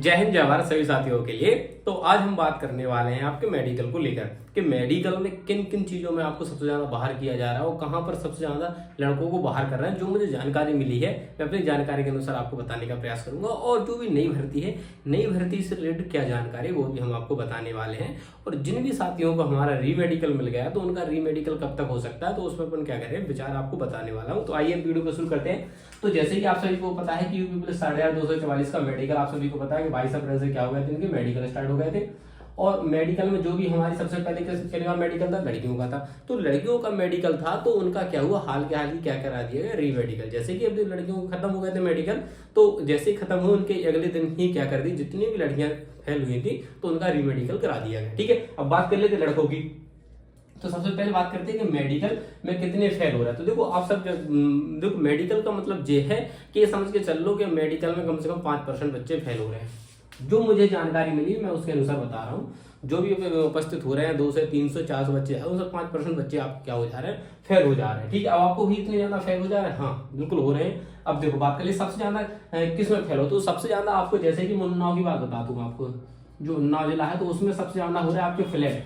जय हिंद जय भारत सभी साथियों के लिए। तो आज हम बात करने वाले हैं आपके मेडिकल को लेकर कि मेडिकल में किन किन चीज़ों में आपको सबसे ज़्यादा बाहर किया जा रहा है और कहाँ पर सबसे ज़्यादा लड़कों को बाहर कर रहे हैं। जो मुझे जानकारी मिली है मैं अपनी जानकारी के अनुसार आपको बताने का प्रयास करूंगा, और जो भी नई भर्ती है, नई भर्ती से रिलेटेड क्या जानकारी वो भी हम आपको बताने वाले हैं। और जिन भी साथियों को हमारा री मेडिकल मिल गया है तो उनका री मेडिकल कब तक हो सकता है, तो उसमें अपन क्या करें विचार आपको बताने वाला हूँ। तो आइए वीडियो को शुरू करते हैं। तो जैसे कि आप सभी को पता है कि यूपी पुलिस 8,244 का मेडिकल आप सभी को पता है कि 22 अप्रैल से क्या हो गए थे, इनके मेडिकल स्टार्ट हो गए थे। और मेडिकल में जो भी हमारी सबसे पहले मेडिकल था लड़कियों का था, तो लड़कियों का मेडिकल था तो उनका क्या हुआ, हाल के हाल ही क्या करा दिया गया, री मेडिकल। जैसे कि अभी लड़कियों को खत्म हो गए थे मेडिकल, तो जैसे ही खत्म हुए उनके अगले दिन ही क्या कर दी, जितनी भी लड़कियां फेल हुई थी तो उनका री मेडिकल करा दिया गया। ठीक है, अब बात कर लेते लड़कों की। तो सबसे पहले बात करते हैं कि मेडिकल में कितने फेल हो रहा है। तो देखो आप सब देखो मेडिकल का मतलब ये है कि ये समझ के चल लो कि मेडिकल में कम से कम 5% बच्चे फेल हो रहे हैं। जो मुझे जानकारी मिली मैं उसके अनुसार बता रहा हूँ। जो भी उपस्थित हो रहे हैं 200 300 400 बच्चे हैं, उनसे 5% बच्चे आप क्या हो जा रहे हैं, फेल हो जा रहे हैं। ठीक है, अब आपको भी इतने ज्यादा फेल हो जा रहे हैं, हाँ बिल्कुल हो रहे हैं। अब देखो बात कर लिए सबसे ज्यादा किस में फेल हो, तो सबसे ज्यादा आपको जैसे कि मैं उन्नाव की बात बता दूंगा आपको। जो उन्नाव जिला है तो उसमें सबसे ज्यादा हो रहा है आपके फ्लैट,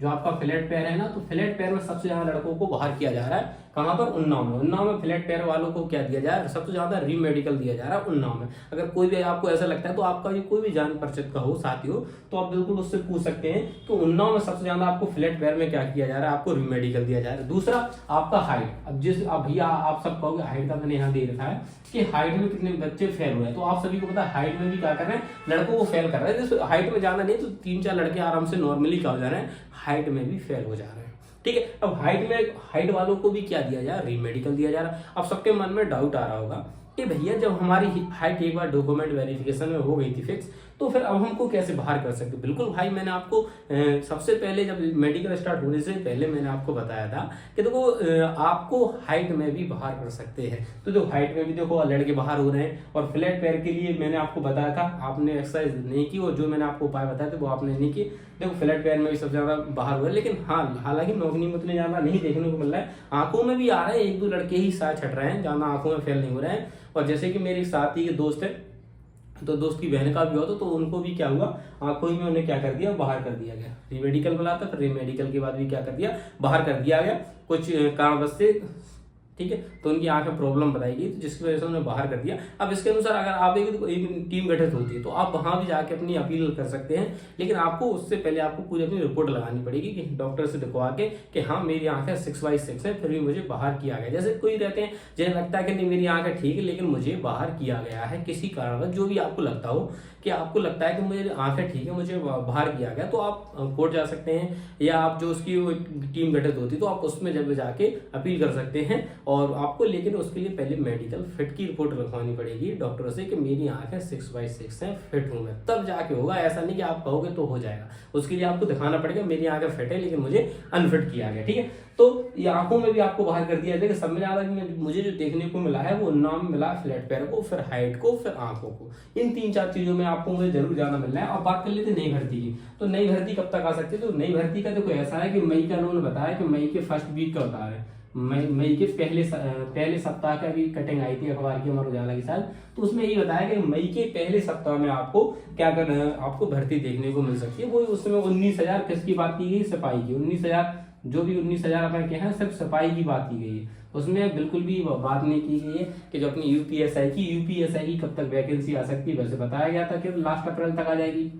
जो आपका फ्लैट पैर है ना, तो फ्लैट पैर में सबसे ज्यादा लड़कों को बाहर किया जा रहा है। कहां पर, उन्नाव में। उन्नाव में फ्लैट पैर वालों को क्या दिया जा रहा है, सबसे ज्यादा री मेडिकल दिया जा रहा है उन्नाव में। अगर कोई भी आपको ऐसा लगता है तो आपका भी कोई भी जान परिचित का हो साथी हो तो आप बिल्कुल उससे पूछ सकते हैं। तो उन्नाव में सबसे ज्यादा आपको फ्लैट पैर में क्या किया जा रहा है, आपको री मेडिकल दिया जा रहा है। दूसरा आपका हाइट। अब भैया आप सब कहोगे हाइट का मैंने यहाँ दे रखा है कि हाइट में कितने बच्चे फेल हुए हैं। तो आप सभी को पता है हाइट में भी क्या कर रहे हैं, लड़कों को फेल कर रहे हैं। जैसे हाइट में जाना नहीं तो 3-4 लड़के आराम से नॉर्मली क्या हो जा रहे हैं, हाइट में भी फेल हो जा रहे हैं। ठीक है, अब हाइट वालों को भी क्या दिया जा रहा है, री मेडिकल दिया जा रहा है। अब सबके मन में डाउट आ रहा होगा कि भैया जब हमारी हाइट एक बार डॉक्यूमेंट वेरिफिकेशन में हो गई थी फिक्स, तो फिर अब हमको कैसे बाहर कर सकते। बिल्कुल भाई, मैंने आपको सबसे पहले जब मेडिकल स्टार्ट होने से पहले मैंने आपको बताया था कि देखो आपको हाइट में भी बाहर कर सकते हैं। तो जो हाइट में भी देखो लड़के बाहर हो रहे हैं। और फ्लैट पैर के लिए मैंने आपको बताया था, आपने एक्सरसाइज नहीं की और जो मैंने आपको उपाय बताए थे वो आपने नहीं किए। देखो फ्लैट पैर में भी सबसे ज्यादा बाहर हो रहा है, लेकिन हाँ हालांकि नौकरी में उतने ज्यादा नहीं देखने को मिल रहा है। आंखों में भी आ रहे हैं, 1-2 लड़के ही साथ छट रहे हैं, ज्यादा आंखों में फेल नहीं हो रहे हैं। और जैसे कि मेरे साथी के दोस्त है, तो दोस्त की बहन का भी हुआ तो उनको भी क्या हुआ, आंखों में उन्हें क्या कर दिया, बाहर कर दिया गया। री मेडिकल बुलाता, फिर री मेडिकल के बाद भी क्या कर दिया, बाहर कर दिया गया कुछ कारणवश से। ठीक है, तो उनकी आंख में प्रॉब्लम बताई गई तो जिसकी वजह से उन्हें बाहर कर दिया। अब इसके अनुसार अगर आप एक टीम गठित होती है तो आप वहां भी जाके अपनी अपील कर सकते हैं, लेकिन आपको उससे पहले आपको पूरी अपनी रिपोर्ट लगानी पड़ेगी कि डॉक्टर से दिखवा के कि हाँ मेरी आंखें 6/6 है, फिर भी मुझे बाहर किया गया। जैसे कोई रहते हैं जिन्हें लगता है कि नहीं मेरी आंखें ठीक है लेकिन मुझे बाहर किया गया है किसी कारणवश, जो भी आपको लगता हो कि आपको लगता है कि मुझे आंखें ठीक है मुझे बाहर किया गया, तो आप कोर्ट जा सकते हैं, या आप जो उसकी टीम गठित होती है तो आप उसमें जब जाके अपील कर सकते हैं। और आपको लेकिन उसके लिए पहले मेडिकल फिट की रिपोर्ट रखवानी पड़ेगी डॉक्टर से कि मेरी आंखें 6/6 है, फिट हूं मैं, तब जाके होगा। ऐसा नहीं कि आप कहोगे तो हो जाएगा, उसके लिए आपको दिखाना पड़ेगा मेरी आंखें फिट है लेकिन मुझे अनफिट किया गया। ठीक है, तो ये आंखों में भी आपको बाहर कर दिया जाएगा। सब में ज्यादा मुझे जो देखने को मिला है वो नाम मिला फ्लैट पैर को, फिर हाइट को, फिर आंखों को। इन 3-4 चीजों में आपको मुझे जरूर जाना मिलना है। और बात कर लेते नई भर्ती की। तो नई भर्ती कब तक आ सकती है, तो नई भर्ती का देखो ऐसा है कि मई का उन्होंने बताया कि मई के फर्स्ट वीक का बता रहे हैं। मई के पहले सप्ताह का भी कटिंग आई थी अखबार की अमर उजाला के साथ, तो उसमें यही बताया कि मई के पहले सप्ताह में आपको क्या करना है, आपको भर्ती देखने को मिल सकती है। वो उसमें 19,000 किसकी बात की गई, सिपाही की। 19,000 जो भी 19,000 अपन के हैं सिर्फ सिपाही की बात की गई है। उसमें बिल्कुल भी बात नहीं की गई है कि जो अपनी यूपीएसआई की कब तक वैकेंसी आ सकती है। वैसे बताया गया था कि लास्ट अप्रैल तक आ जाएगी,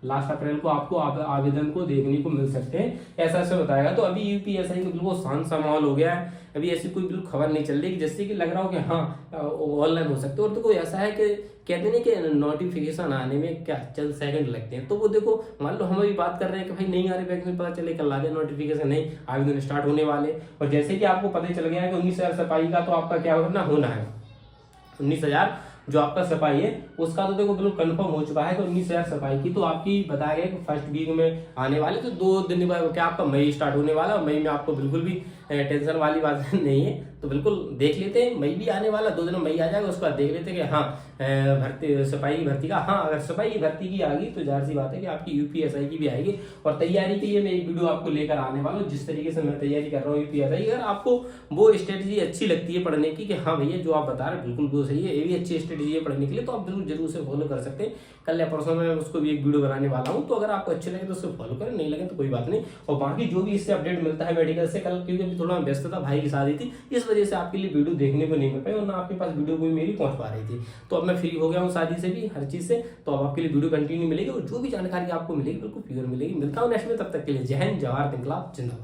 लास्ट अप्रैल को आपको आवेदन को देखने को मिल सकते हैं, ऐसा ऐसा बताएगा। तो अभी यूपीएसआई का बिल्कुल शांत सा माहौल हो गया है। अभी ऐसी कोई बिल्कुल खबर नहीं चल रही जैसे कि लग रहा हो कि हाँ ऑनलाइन हो सकते हो। और तो कोई ऐसा है कि कहते नहीं कि नोटिफिकेशन आने में क्या चंद सेकंड लगते हैं, तो वो देखो मान लो हम अभी बात कर रहे हैं कि भाई नहीं आ रही वैकेंसी, पता चले कल आ जाए नोटिफिकेशन, नहीं आवेदन स्टार्ट होने वाले। और जैसे कि आपको पता चल गया है कि 19,000 सिपाही का तो आपका क्या होना है 19,000 जो आपका सिपाही है उसका तो देखो बिल्कुल कंफर्म हो चुका है कि 19,000 सिपाही की तो आपकी बताया गया कि फर्स्ट वीक में आने वाले। तो 2 दिन बाद क्या आपका मई स्टार्ट होने वाला है, मई में आपको बिल्कुल भी टेंशन वाली बात नहीं है। तो बिल्कुल देख लेते हैं, मई भी आने वाला, 2 दिन में मई आ जाएगा, उसके बाद देख लेते हैं कि हाँ भर्ती सिपाही की भर्ती का, हाँ अगर सिपाही की भर्ती की आ गई तो जाहिर सी बात है कि आपकी यूपीएसआई की भी आएगी। और तैयारी के लिए मैं एक वीडियो आपको लेकर आने वाला हूँ, जिस तरीके से मैं तैयारी कर रहा हूँ यूपीएसआई। अगर आपको वो स्ट्रेटजी अच्छी लगती है पढ़ने की कि हाँ भैया जो आप बता रहे हैं बिल्कुल वो सही है, ये भी अच्छी स्ट्रेटजी है पढ़ने के लिए, तो आप बिल्कुल जरूर से फॉलो कर सकते हैं। कल या परसों में उसको भी एक वीडियो बनाने वाला हूँ, तो अगर आपको अच्छे लगे तो उसको फॉलो करें, नहीं लगे तो कोई बात नहीं। और बाकी जो भी इससे अपडेट मिलता है मेडिकल से, कल क्योंकि अभी थोड़ा व्यस्त था, भाई की शादी थी, इस वजह से आपके लिए वीडियो देखने को नहीं मिल पाई और ना आपके पास वीडियो कोई मेरी पहुंच पा रही थी। तो अब मैं फ्री हो गया हूँ शादी से भी, हर चीज से, तो अब आपके लिए वीडियो कंटिन्यू मिलेगी और जो भी जानकारी आपको मिलेगी बिल्कुल प्योर मिलेगी। मिलता हूँ नेक्स्ट में, तब तक के लिए जय हिंद, जवाहर, इंकलाब जिंदाबाद।